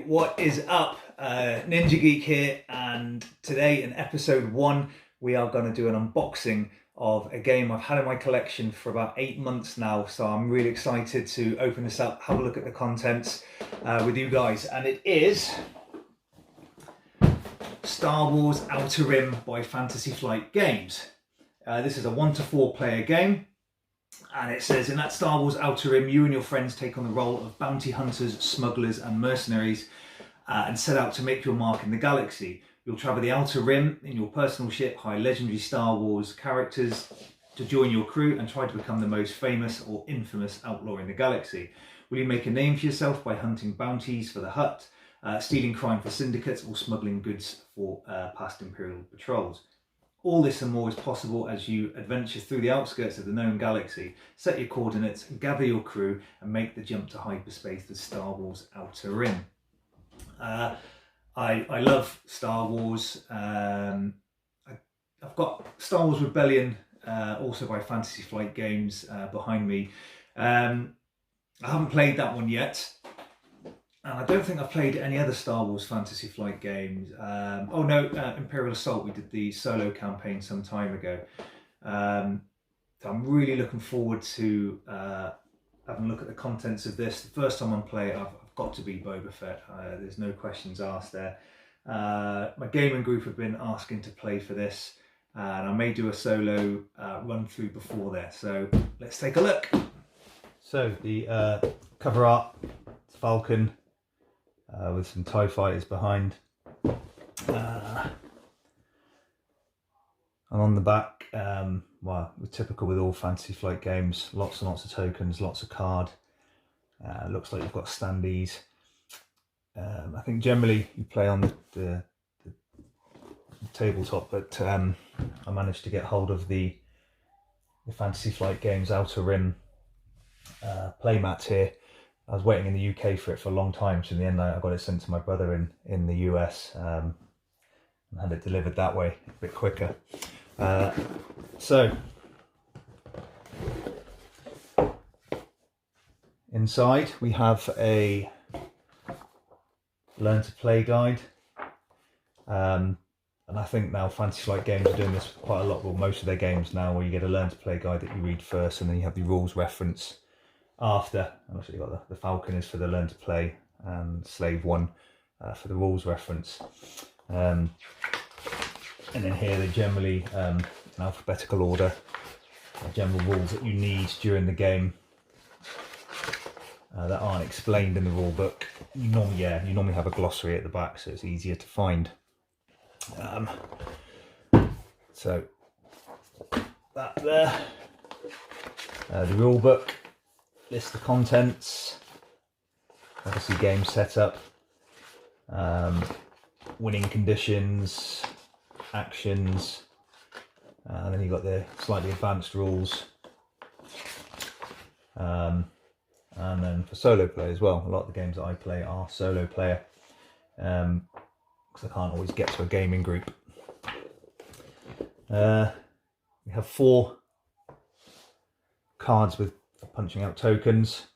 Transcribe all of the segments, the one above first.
Hey, what is up? Ninja Geek here, and today in episode 1 we are going to do an unboxing of a game I've had in my collection for about 8 months now, so I'm really excited to open this up, have a look at the contents with you guys, and it is Star Wars Outer Rim by Fantasy Flight Games. This is a 1 to 4 player game. And it says, in that Star Wars Outer Rim, you and your friends take on the role of bounty hunters, smugglers and mercenaries and set out to make your mark in the galaxy. You'll travel the Outer Rim in your personal ship, hire legendary Star Wars characters to join your crew and try to become the most famous or infamous outlaw in the galaxy. Will you make a name for yourself by hunting bounties for the Hutt, stealing crime for syndicates, or smuggling goods for past Imperial patrols? All this and more is possible as you adventure through the outskirts of the known galaxy, set your coordinates, gather your crew, and make the jump to hyperspace with Star Wars Outer Rim. I love Star Wars. I've got Star Wars Rebellion, also by Fantasy Flight Games, behind me. I haven't played that one yet. And I don't think I've played any other Star Wars Fantasy Flight games. Imperial Assault, we did the solo campaign some time ago. So I'm really looking forward to having a look at the contents of this. The first time I'm playing, I've got to be Boba Fett. There's no questions asked there. My gaming group have been asking to play for this, and I may do a solo run through before there. So let's take a look. So the cover art, it's Falcon. With some TIE fighters behind. And on the back, typical with all Fantasy Flight games, lots and lots of tokens, lots of card. Looks like you've got standees. I think generally you play on the tabletop, but I managed to get hold of the Fantasy Flight Games Outer Rim playmat here. I was waiting in the UK for it for a long time, so in the end I got it sent to my brother in the US and had it delivered that way, a bit quicker. So inside we have a learn to play guide, and I think now Fantasy Flight Games are doing this quite a lot with most of their games now, where you get a learn to play guide that you read first and then you have the rules reference after. And also you've got the Falcon is for the learn to play and Slave 1 for the rules reference. And then here they generally, in alphabetical order, general rules that you need during the game that aren't explained in the rule book. You normally have a glossary at the back, so it's easier to find. So that there, the rule book. List the contents, obviously game setup, winning conditions, actions, and then you've got the slightly advanced rules, and then for solo play as well. A lot of the games that I play are solo player, because I can't always get to a gaming group. We have 4 cards with punching out tokens.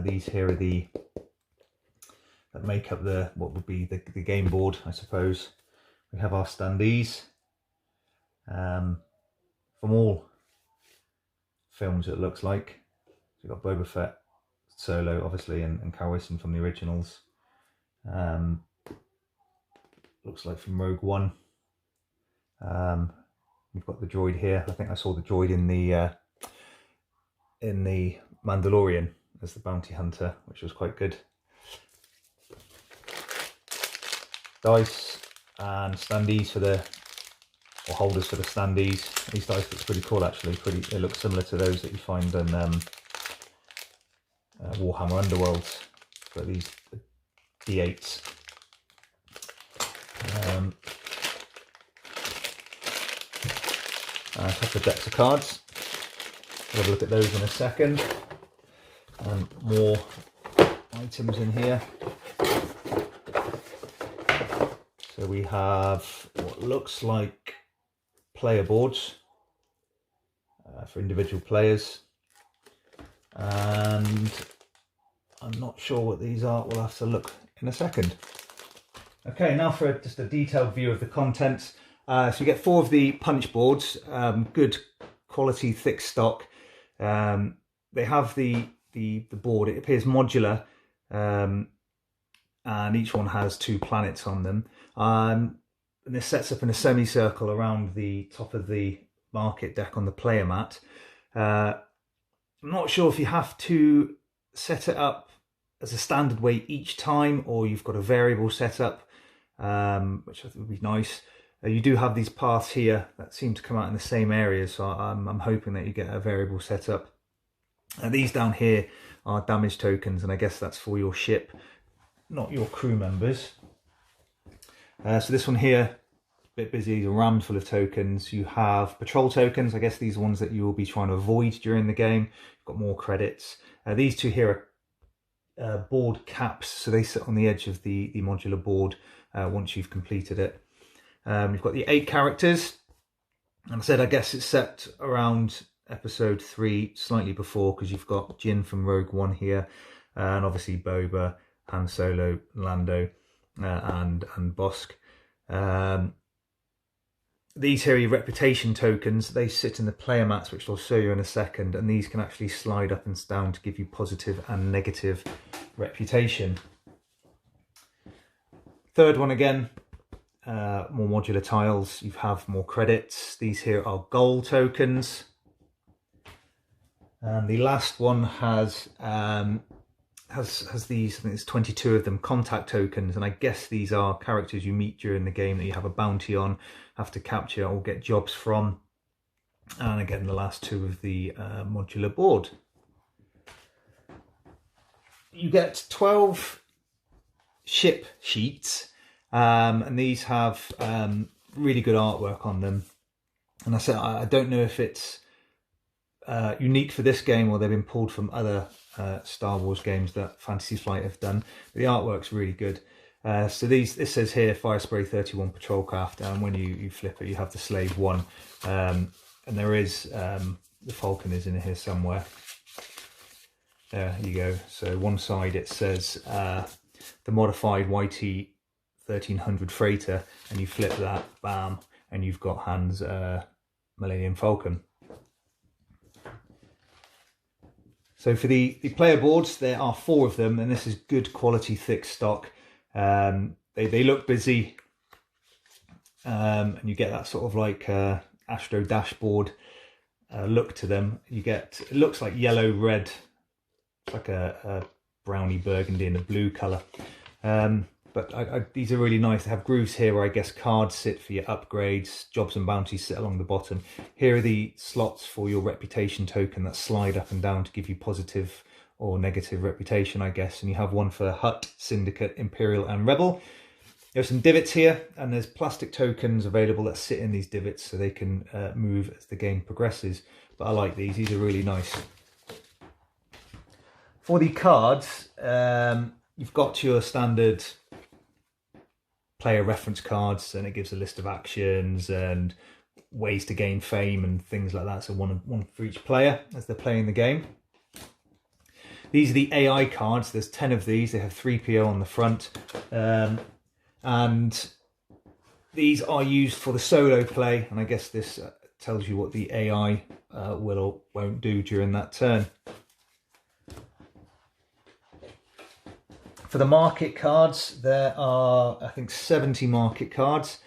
These here are that make up what would be the game board, I suppose. We have our standees from all films, it looks like. So we've got Boba Fett solo, obviously, and Cal Wilson from the originals. Looks like from Rogue One. We've got the droid here. I think I saw the droid in the Mandalorian as the bounty hunter, which was quite good. Dice and standees or holders for the standees. These dice look pretty cool, actually. It looks similar to those that you find in Warhammer Underworlds, but these D8s. A couple of decks of cards. We'll have a look at those in a second. And more items in here. So we have what looks like player boards for individual players. And I'm not sure what these are. We'll have to look in a second. Okay, now for just a detailed view of the contents. So you get 4 of the punch boards, good quality, thick stock. They have the board, it appears modular, and each one has 2 planets on them. And this sets up in a semicircle around the top of the market deck on the player mat. I'm not sure if you have to set it up as a standard way each time, or you've got a variable setup, which I think would be nice. You do have these paths here that seem to come out in the same areas, so I'm hoping that you get a variable setup. These down here are damage tokens, and I guess that's for your ship, not your crew members. So this one here, a bit busy, rammed full of tokens. You have patrol tokens. I guess these are ones that you will be trying to avoid during the game. You've got more credits. These 2 here are board caps, so they sit on the edge of the modular board once you've completed it. You've got the 8 characters, and I said I guess it's set around episode 3, slightly before, because you've got Jin from Rogue One here, and obviously Boba, Han Solo, Lando, and Bosk. These here are your reputation tokens. They sit in the player mats, which I'll show you in a second, and these can actually slide up and down to give you positive and negative reputation. Third one again, more modular tiles. You have more credits. These here are gold tokens. And the last one has these, I think there's 22 of them, contact tokens, and I guess these are characters you meet during the game that you have a bounty on, have to capture or get jobs from. And again, the last 2 of the modular board. You get 12 ship sheets, and these have really good artwork on them. And I don't know if it's unique for this game or they've been pulled from other Star Wars games that Fantasy Flight have done. But the artwork's really good. So this says here Fire Spray 31 patrol craft, and when you flip it you have the Slave 1, and there is the Falcon is in here somewhere. There you go. So one side it says the modified YT 1300 freighter, and you flip that, bam, and you've got Han's Millennium Falcon. So for the player boards, there are 4 of them, and this is good quality thick stock. They look busy, and you get that sort of like Astro dashboard look to them. You get, it looks like yellow, red, it's like a browny burgundy and a blue colour. But these are really nice. They have grooves here where I guess cards sit for your upgrades, jobs and bounties sit along the bottom. Here are the slots for your reputation token that slide up and down to give you positive or negative reputation, I guess. And you have one for Hutt, Syndicate, Imperial and Rebel. There's some divots here, and there's plastic tokens available that sit in these divots so they can move as the game progresses. But I like these are really nice. For the cards, you've got your standard player reference cards, and it gives a list of actions and ways to gain fame and things like that. So one for each player as they're playing the game. These are the AI cards. There's 10 of these. They have 3PO on the front. And these are used for the solo play. And I guess this tells you what the AI will or won't do during that turn. For the market cards, there are, I think, 70 market cards.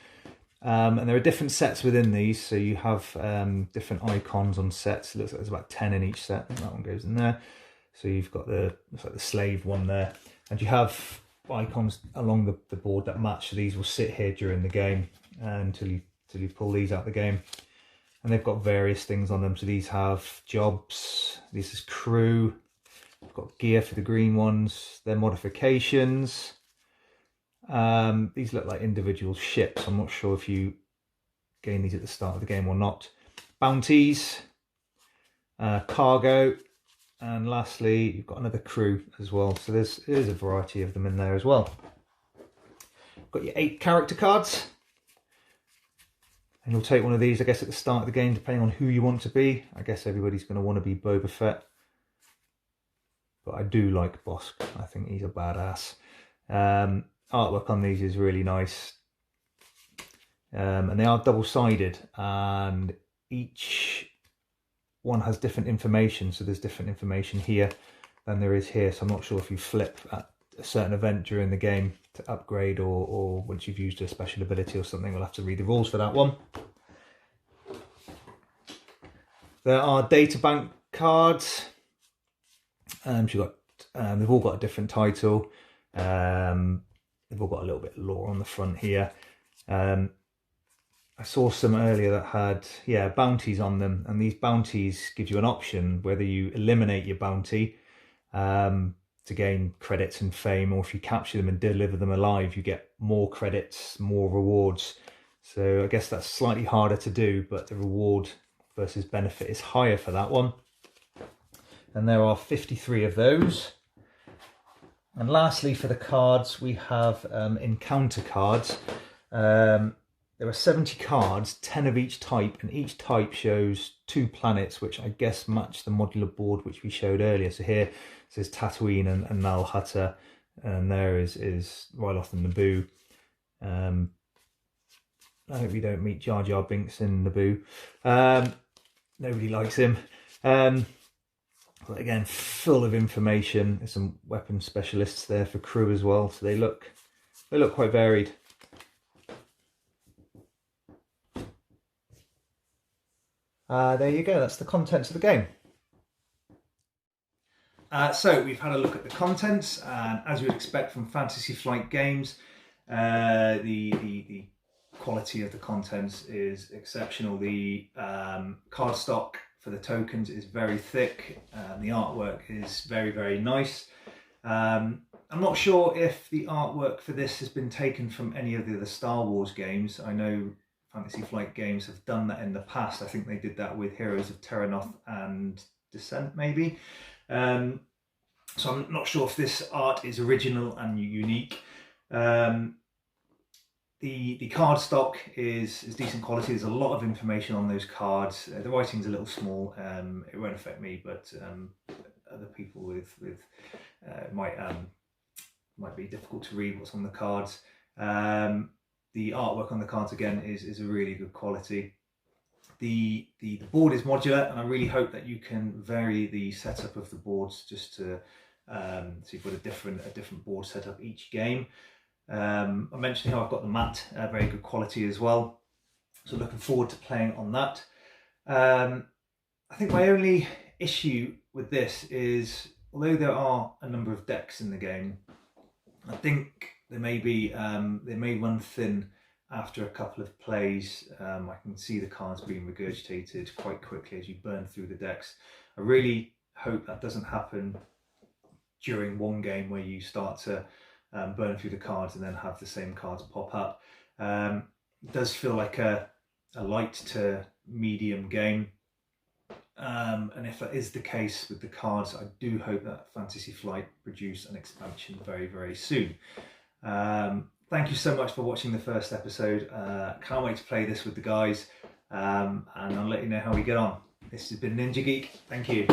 And there are different sets within these. So you have different icons on sets. It looks like there's about 10 in each set. And that one goes in there. So you've got looks like the slave one there. And you have icons along the board that match. So these will sit here during the game until you pull these out of the game. And they've got various things on them. So these have jobs. This is crew. We've got gear for the green ones. They're modifications. These look like individual ships. I'm not sure if you gain these at the start of the game or not. Bounties, cargo, and lastly, you've got another crew as well. So there's a variety of them in there as well. Got your 8 character cards. And you'll take one of these, I guess, at the start of the game, depending on who you want to be. I guess everybody's going to want to be Boba Fett. But I do like Bosk. I think he's a badass. Artwork on these is really nice. And they are double-sided, and each one has different information. So there's different information here than there is here. So I'm not sure if you flip at a certain event during the game to upgrade, or once you've used a special ability or something. We'll have to read the rules for that one. There are data bank cards. They've all got a different title. They've all got a little bit of lore on the front here. I saw some earlier that had, bounties on them, and these bounties give you an option whether you eliminate your bounty to gain credits and fame, or if you capture them and deliver them alive, you get more credits, more rewards. So I guess that's slightly harder to do, but the reward versus benefit is higher for that one. And there are 53 of those. And lastly, for the cards, we have encounter cards. There are 70 cards, 10 of each type, and each type shows 2 planets, which I guess match the modular board which we showed earlier. So here it says Tatooine and Nal Hutta, and there is Ryloth and Naboo. I hope we don't meet Jar Jar Binks in Naboo. Nobody likes him. But again, full of information. There's some weapon specialists there for crew as well, so they look quite varied. There you go, that's the contents of the game. So we've had a look at the contents, and as you would expect from Fantasy Flight games, the quality of the contents is exceptional. The card stock for the tokens is very thick, and the artwork is very, very nice. I'm not sure if the artwork for this has been taken from any of the other Star Wars games. I know Fantasy Flight games have done that in the past. I think they did that with Heroes of Terranoth and Descent, maybe. So I'm not sure if this art is original and unique. The card stock is decent quality. There's a lot of information on those cards. The writing's a little small. It won't affect me, but other people with might be difficult to read what's on the cards. The artwork on the cards again is a really good quality. The board is modular, and I really hope that you can vary the setup of the boards just to so you've got a different board setup each game. I mentioned how I've got the mat, very good quality as well. So looking forward to playing on that. I think my only issue with this is, although there are a number of decks in the game, I think they may run thin after a couple of plays. I can see the cards being regurgitated quite quickly as you burn through the decks. I really hope that doesn't happen during one game where you start to burn through the cards and then have the same cards pop up. It does feel like a light to medium game. And if that is the case with the cards, I do hope that Fantasy Flight produce an expansion very, very soon. Thank you so much for watching the first episode. Can't wait to play this with the guys, and I'll let you know how we get on. This has been Ninja Geek. Thank you.